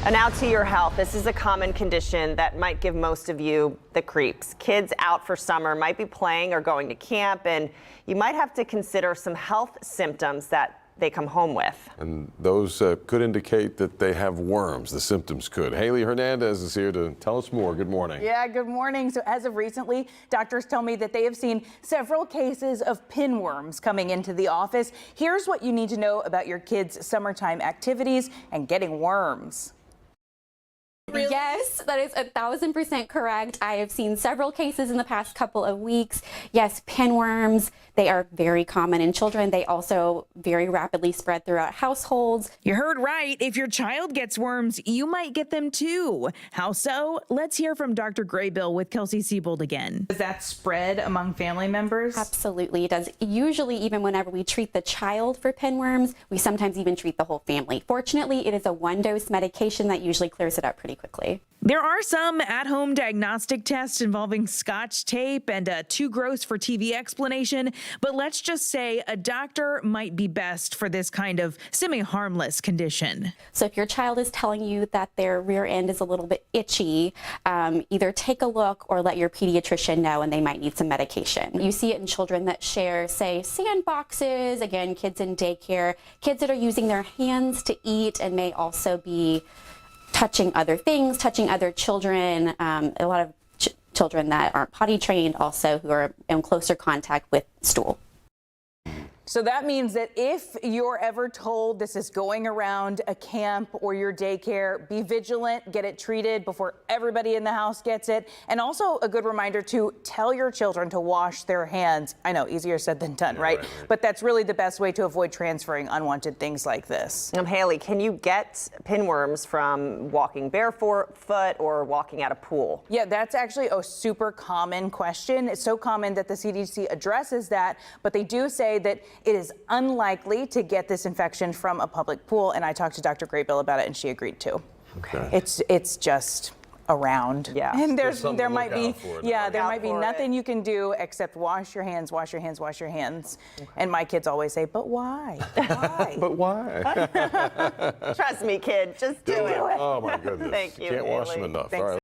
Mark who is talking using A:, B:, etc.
A: And now to your health. This is a common condition that might give most of you the creeps. Kids out for summer might be playing or going to camp, and you might have to consider some health symptoms that they come home with.
B: And those could indicate that they have worms. The symptoms could. Haley Hernandez is here to tell us more. Good morning.
C: Yeah, good morning. So as of recently, doctors tell me that they have seen several cases of pinworms coming into the office. Here's what you need to know about your kids' summertime activities and getting worms.
D: Really? Yes, that is 1,000% correct. I have seen several cases in the past couple of weeks. Yes, pinworms, they are very common in children. They also very rapidly spread throughout households.
E: You heard right. If your child gets worms, you might get them too. How so? Let's hear from Dr. Graybill with Kelsey Siebold again.
C: Does that spread among family members?
D: Absolutely, it does. Usually, even whenever we treat the child for pinworms, we sometimes even treat the whole family. Fortunately, it is a one-dose medication that usually clears it up pretty quickly.
E: There are some at-home diagnostic tests involving Scotch tape and a too gross for TV explanation, but let's just say a doctor might be best for this kind of semi-harmless condition.
D: So if your child is telling you that their rear end is a little bit itchy, either take a look or let your pediatrician know, and they might need some medication. You see it in children that share, say, sandboxes, again, kids in daycare, kids that are using their hands to eat and may also be touching other things, touching other children, a lot of children that aren't potty trained also who are in closer contact with stool.
C: So that means that if you're ever told this is going around a camp or your daycare, be vigilant, get it treated before everybody in the house gets it. And also a good reminder to tell your children to wash their hands. I know, easier said than done, right? But that's really the best way to avoid transferring unwanted things like this.
A: Haley, can you get pinworms from walking barefoot or walking at a pool?
C: Yeah, that's actually a super common question. It's so common that the CDC addresses that, but they do say that it is unlikely to get this infection from a public pool, and I talked to Dr. Graybill about it, and she agreed too.
A: Okay.
C: It's just around.
A: Yeah.
C: And there might be nothing
A: it.
C: you can do except wash your hands, wash your hands, wash your hands. Okay. And my kids always say, "But why? Why?"
B: But why?
A: Trust me, kid, just do it.
B: Oh my goodness.
A: Thank you,
B: Can't wash
A: Haley.
B: them enough.
C: Thanks.
B: All right.